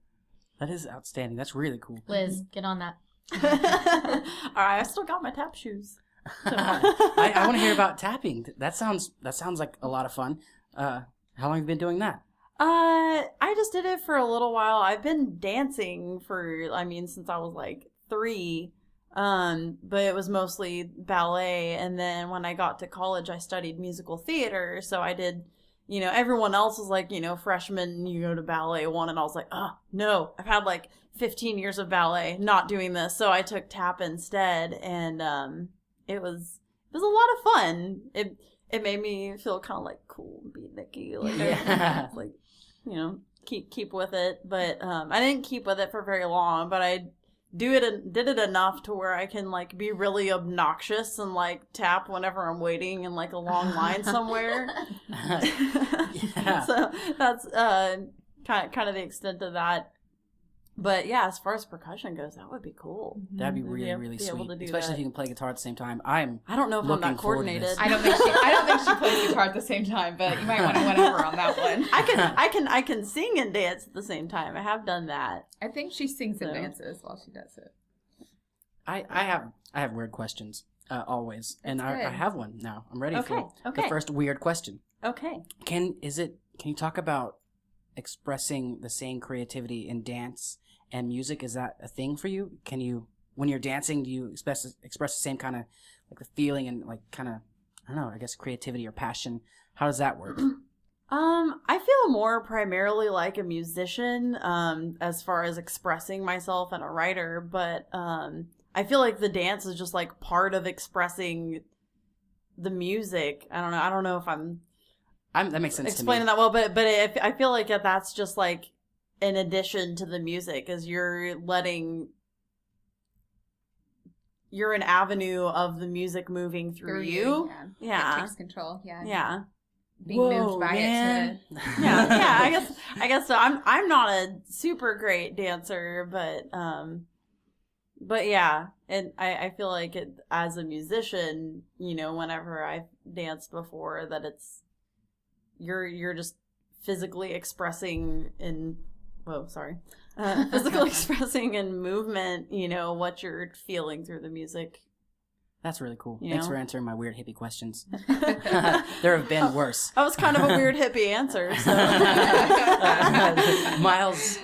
That is outstanding. That's really cool. Liz, get on that. All right, I still got my tap shoes. I want to hear about tapping. That sounds like a lot of fun. How long have you been doing that? I just did it for a little while. I've been dancing since I was like 3. But it was mostly ballet. And then when I got to college, I studied musical theater. So I did, everyone else was like, freshman, you go to ballet 1. And I was like, oh, no, I've had like 15 years of ballet, not doing this. So I took tap instead. And, it was a lot of fun. It made me feel kind of like cool and be Nikki. Like, Yeah. like, keep with it. But, I didn't keep with it for very long, but I did it enough to where I can like be really obnoxious and like tap whenever I'm waiting in like a long line somewhere. Yeah. So that's kind of the extent of that. But yeah, as far as percussion goes, that would be cool. That'd be To really, really be able sweet. to do Especially that. if you can play guitar at the same time. I don't know if I'm looking not forward to this. coordinated. I don't think she plays guitar at the same time, but you might want to win over on that one. I can sing and dance at the same time. I have done that. I think she sings and So. dances while she does it. I have weird questions always, and That's I good. have one now. I'm ready Okay, for okay. the first weird question. Okay. Can you talk about expressing the same creativity in dance and music? Is that a thing for you? Can you, when you're dancing, do you express the same kind of like the feeling and like kind of, I don't know, I guess creativity or passion? How does that work? I feel more primarily like a musician, as far as expressing myself and a writer, but, I feel like the dance is just like part of expressing the music. I don't know if That makes sense explaining to me. that well, but I feel like that's just like in addition to the music, is you're an avenue of the music moving through you. Yeah. It takes control. Yeah. Yeah. Being moved by it to. Yeah. I guess so. I'm not a super great dancer, but yeah, and I feel like it as a musician, whenever I've danced before, that it's you're just physically expressing physical expressing in movement, what you're feeling through the music. That's really cool. You Thanks know? for answering my weird hippie questions. There have been worse. That was kind of a weird hippie answer. So. Miles.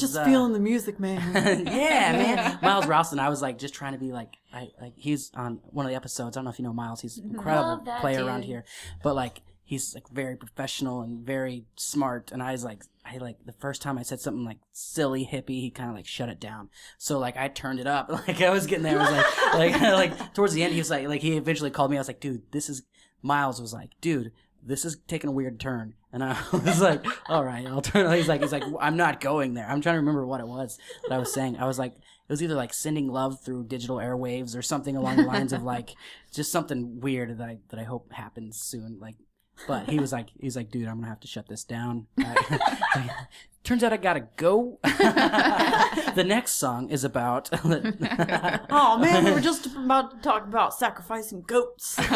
Just feeling the music, man. Yeah, man. Miles Ralston. I was like just trying to be like, he's on one of the episodes. I don't know if you know Miles. He's an incredible Love that player dude. around here, but like he's like very professional and very smart. And I the first time I said something like silly hippie, he kind of like shut it down. So like I turned it up. Like I was getting there. I was like towards the end, he was like he eventually called me. I was like, dude, Miles was like, dude, this is taking a weird turn. And I was like, all right, I'll turn. He's like, I'm not going there. I'm trying to remember what it was that I was saying. I was like, it was either like sending love through digital airwaves or something along the lines of like just something weird that I hope happens soon. Like, but he was like, dude, I'm gonna have to shut this down. turns out I gotta go. The next song is about. Oh man, we were just about to talk about sacrificing goats. It's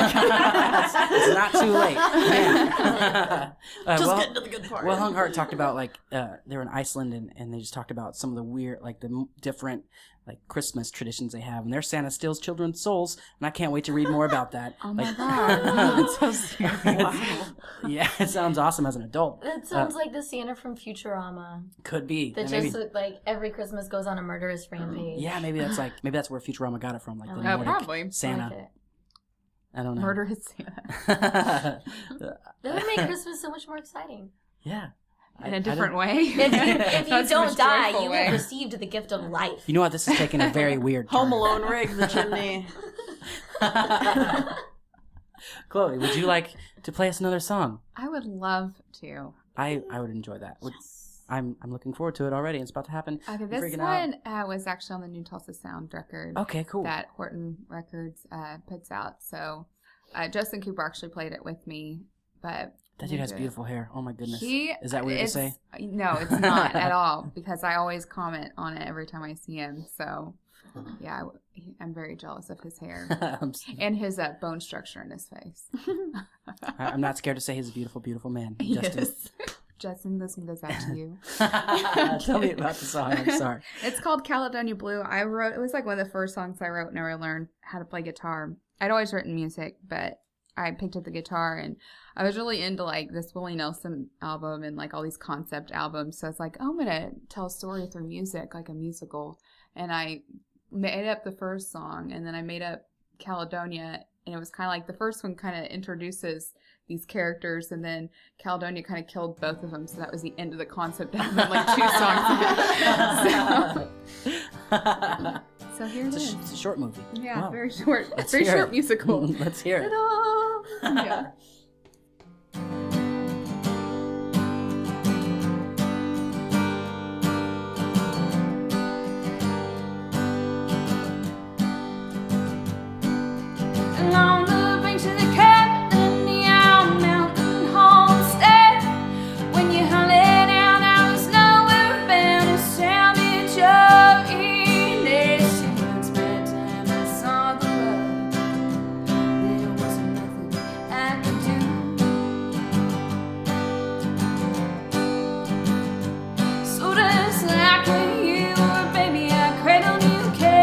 not too late. Man. Just getting to the good part. Well, Hung Heart talked about like they were in Iceland and they just talked about some of the weird, like the different like Christmas traditions they have, and their Santa steals children's souls, and I can't wait to read more about that. Oh my Like- god, that's so scary. Yeah, it sounds awesome as an adult. That sounds like the Santa from Futurama. Could be. That Maybe- just like every Christmas goes on a murderous rampage. yeah, maybe that's where Futurama got it from, like the Oh, Nordic probably. I Santa. like it. I don't know. Murder his Santa. That would make Christmas so much more exciting. Yeah. In a different way. If you That's a don't much die, joyful you way. have received the gift of life. You know what? This is taking a very weird turn. Home Alone rigs the chimney. Chloe, would you like to play us another song? I would love to. I would enjoy that. I'm looking forward to it already. It's about to happen. Okay, I'm this freaking one was actually on the new Tulsa Sound record Okay, cool. that Horton Records puts out. So Justin Cooper actually played it with me, but That dude has beautiful hair. Oh my goodness. Is that weird to say? No, it's not at all, because I always comment on it every time I see him. So, yeah, I'm very jealous of his hair and his bone structure in his face. I'm not scared to say he's a beautiful, beautiful man. Justin. Yes. Justin, this one goes out to you. Tell me about the song. I'm sorry. It's called Caledonia Blue. It was like one of the first songs I wrote whenever I learned how to play guitar. I'd always written music, but I picked up the guitar and I was really into like this Willie Nelson album and like all these concept albums. So I was like, oh, I'm going to tell a story through music, like a musical. And I made up the first song and then I made up Caledonia. And it was kind of like the first one kind of introduces these characters, and then Caledonia kind of killed both of them. So that was the end of the concept album, like 2 songs. So here it is. It's a short movie. Yeah, Wow. very short. Let's Very hear short it. musical. Let's hear it. Ta-da! Yeah. Along the banks of the Caledonia mountain homestead, when you hunted out, I was nowhere bound a savage of innocence. By the time I saw the love, there wasn't nothing I could do. So just like when you were a baby, I cradled you, Caledonia.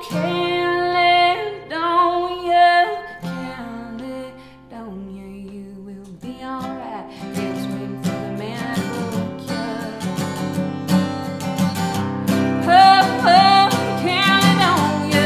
can't let on you, can't let on you, you will be alright. Just wait for the man who cure. Oh, can't let on you.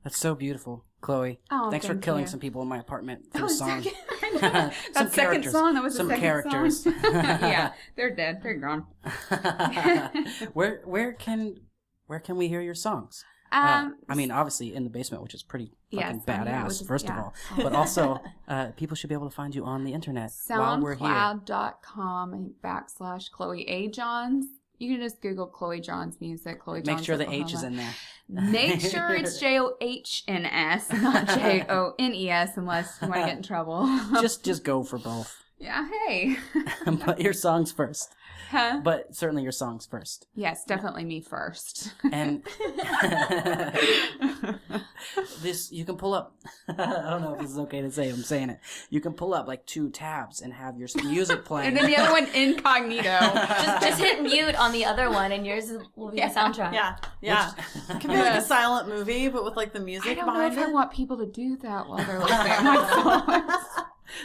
That's so beautiful, Chloe. Oh, Thanks for thank killing you. some people in my apartment for Oh, the song. I know. Some That second characters. song, that was Some the second characters. song. Yeah, they're dead. They're gone. where can we hear your songs? I mean, obviously in the basement, which is pretty fucking it's on here, badass, which is- first of yeah. all. But also, people should be able to find you on the internet while we're here. SoundCloud.com / Chloe A. Johns. You can just Google Chloe Johns music. Chloe Johns. Make sure the Oklahoma. H is in there. Make sure it's JOHNS, not JONES, unless you want to get in trouble. just go for both. Yeah, hey. But your songs first. Huh? But certainly your songs first. Yes, definitely me first. And this, you can pull up, I don't know if this is okay to say, I'm saying it. You can pull up like 2 tabs and have your music playing. And then the other one incognito. Just hit mute on the other one, and yours will be the soundtrack. Yeah. It could be like a silent movie, but with like the I music don't know behind if I it. want people to do that while they're listening to my songs.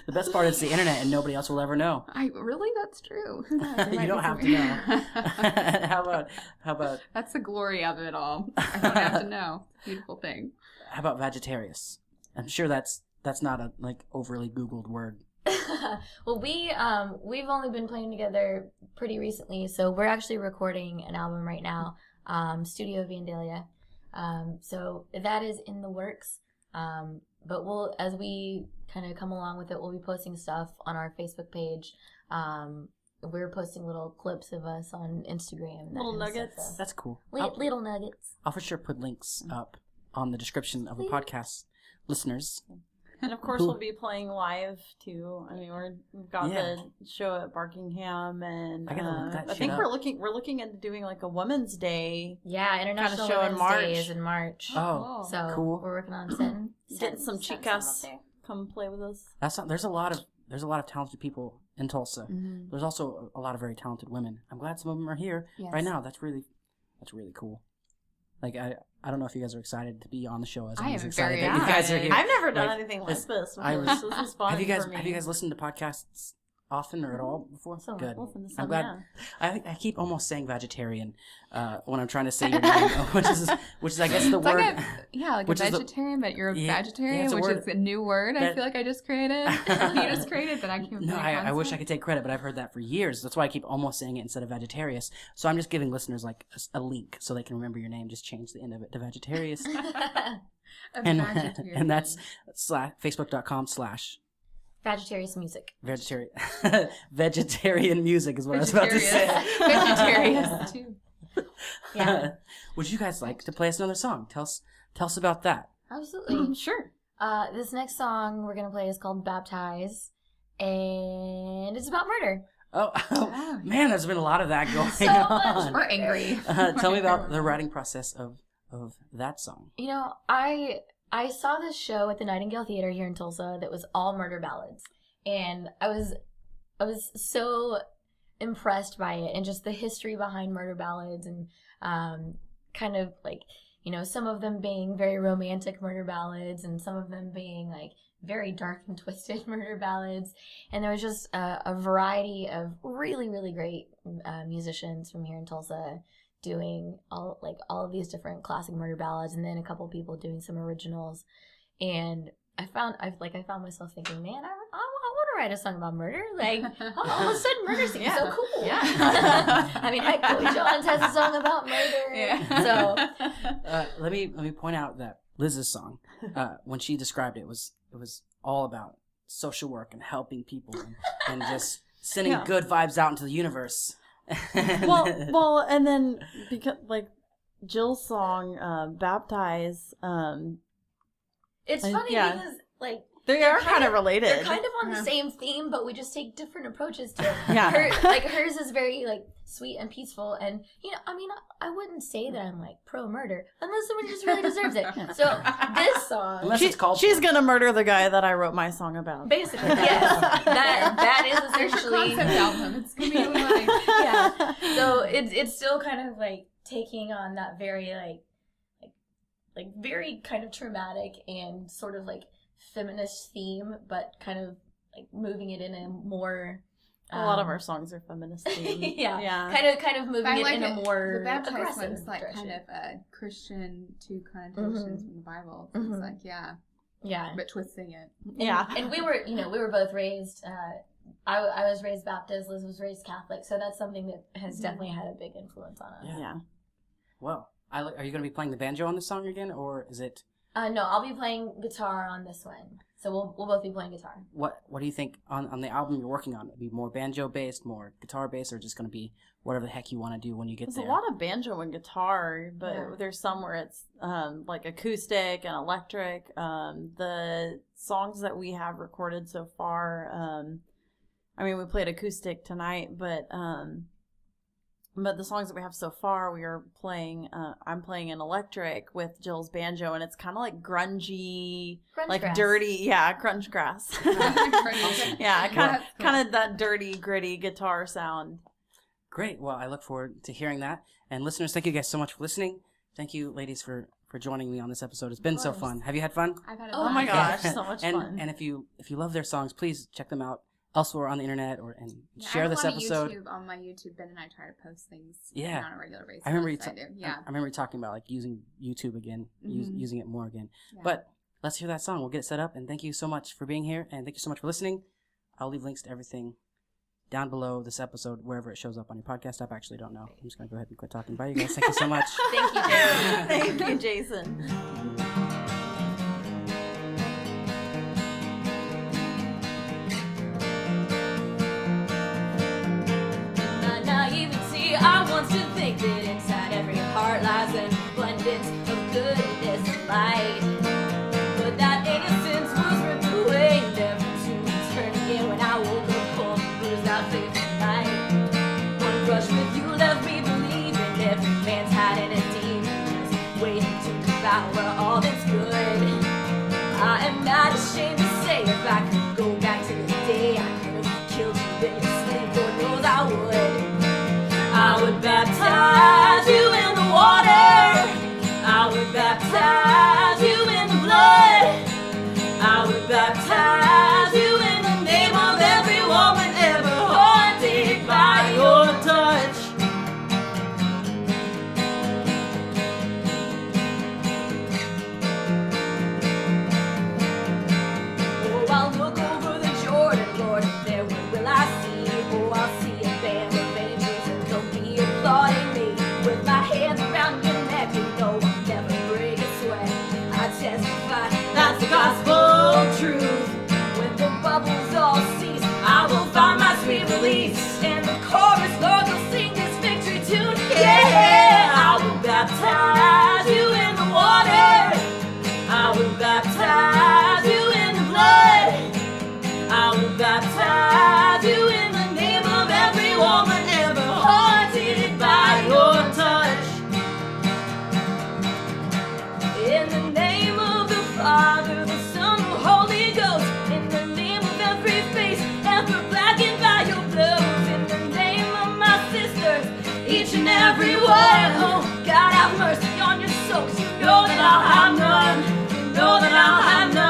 The best part is the internet and nobody else will ever know. Really? That's true. Who knows? There You might don't be have to some- know. How about That's the glory of it all. I don't have to know. Beautiful thing. how about Vagittarius? I'm sure that's not a like overly Googled word. Well, we've only been playing together pretty recently, so we're actually recording an album right now, Studio Vandalia. So that is in the works. But we'll, as we kind of come along with it, we'll be posting stuff on our Facebook page. We're posting little clips of us on Instagram. And that Little kind of nuggets. stuff, so. That's cool. Little nuggets. I'll for sure put links up on the description of the podcast, listeners. And of course, Who- we'll be playing live too. I mean, we've got Yeah. the show at Barkingham, and I gotta look that I shit think up. we're looking into doing like a Women's Day, Yeah, International show in Women's March. Day is in March. Oh, So cool. we're working on setting getting some setting chicas up there. come play with us. That's not, there's a lot of talented people in Tulsa. Mm-hmm. There's also a lot of very talented women. I'm glad some of them are here Yes. right now. That's really cool. Like I don't know if you guys are excited to be on the show. As I I'm am as excited very that you guys are excited. here. I've never done Like, anything like this- this I before. was- This is fun Have you guys for me. have you guys listened to podcasts often or at all before? So Good. Listen to I'm some, glad. yeah. I keep almost saying vegetarian when I'm trying to say your name, which is I guess the It's word. like a which is the- vegetarian, but you're a Yeah, vegetarian, it's a which word is a new word I that- feel like I just created. You just created that I can't. No, I wish I could take credit, but I've heard that for years. That's why I keep almost saying it instead of Vagittarius. So I'm just giving listeners like a link so they can remember your name. Just change the end of it to Vagittarius. and that's Facebook.com/ Vegetarius music. vegetarian vegetarian music is what I was about to say. Vegetarius too. Yeah. Would you guys like to play us another song? Tell us about that. Absolutely. Sure. This next song we're gonna play is called "Baptize," and it's about murder. Oh, man, there's been a lot of that going So much. on. We're angry. Tell me about the writing process of that song. You know, I saw this show at the Nightingale Theater here in Tulsa that was all murder ballads, and I was so impressed by it and just the history behind murder ballads, and kind of like, you know, some of them being very romantic murder ballads and some of them being like very dark and twisted murder ballads. And there was just a variety of really, really great musicians from here in Tulsa doing all of these different classic murder ballads, and then a couple people doing some originals. And I found myself thinking, man, I want to write a song about murder. Like, all of a sudden, murder seems so cool. Yeah. I mean, heck, Chloe Johns has a song about murder. Yeah. So Let me point out that Liz's song, when she described it, was all about social work and helping people and just sending Yeah. good vibes out into the universe. well, and then because like Jill's song, "Baptize," it's And- funny yeah. because, like, they are kind of related. they're kind of on the same theme, but we just take different approaches to it. Yeah. Hers is very, like, sweet and peaceful. And, I mean, I wouldn't say that I'm like pro murder unless someone just really deserves it. So this song, Unless it's called. She's gonna murder the guy that I wrote my song about. basically, yes, that is essentially, Concept album. It's gonna be like, yeah. So it's still kind of like taking on that very like very kind of traumatic and sort of like feminist theme, but kind of like moving it in a more. A lot of our songs are feminist themed. yeah. Kind of moving it in a more the baptized aggressive one's like direction. kind of a Christian two connotations from the Bible. So Mhm. it's like Yeah. but twisting it. Yeah. And we were both raised. I was raised Baptist. Liz was raised Catholic. So that's something that has definitely had a big influence on us. Yeah. Well, are you going to be playing the banjo on this song again, or is it? No, I'll be playing guitar on this one. So we'll both be playing guitar. What do you think on the album you're working on? It'll be more banjo based, more guitar based, or just going to be whatever the heck you want to do when you get There's there? a lot of banjo and guitar, but Yeah. there's some where it's like acoustic and electric. The songs that we have recorded so far, I mean, we played acoustic tonight, but the songs that we have so far, we are playing. I'm playing an electric with Jill's banjo, and it's kind of like grungy, Grunge like grass. dirty, crunch grass. Yeah, kind of that dirty, gritty guitar sound. Great. Well, I look forward to hearing that. And listeners, thank you guys so much for listening. Thank you, ladies, for joining me on this episode. It's been so fun. Have you had fun? I've had a Oh my blast. gosh, so much fun. And if you love their songs, please check them out elsewhere on the internet and Yeah, share I have this a lot episode. of YouTube, on my YouTube, Ben and I try to post things Yeah. on a regular basis. I remember you. I do. Yeah. I remember you talking about like using YouTube again, using it more again. Yeah. But let's hear that song. We'll get it set up. And thank you so much for being here. And thank you so much for listening. I'll leave links to everything down below this episode, wherever it shows up on your podcast app. I actually don't know. I'm just gonna go ahead and quit talking. Bye, you guys. Thank you so much. Thank you, Jason. Thank you, Jason. My naivety, I want to think that inside every heart lies an abundance of goodness and light. But that innocence was ripped away, never to return again. When I woke up cold, bruised out face tonight. One brush with you left me believing every man's hiding a demon, just waiting to devour all that's good. I am not ashamed to say if I could go back to the day I could have killed you in your sleep, Lord knows I would. I would baptize you in the water. I would baptize you in the blood. I would baptize you in the name of every woman ever haunted by your touch. Oh, I'll look over the Jordan, Lord, and there what will I see? Oh, I'll see a band of angels, and they'll be applauding me. With my hands around your neck, you know I'll never break a sweat. I testify that's the gospel truth. When the bubbles all cease, I will find my sweet release. And the chorus, Lord, will sing this victory tune. Yeah, I will baptize you in the water. I will baptize you in the blood. I will baptize you in the name of every woman ever haunted by your touch. In the name of the Father, the Son, the Holy Ghost. In the name of every face ever blackened by your blows. In the name of my sisters, each and every one. Oh, God have mercy on your souls. You know that I'll have none. You know that I'll have none.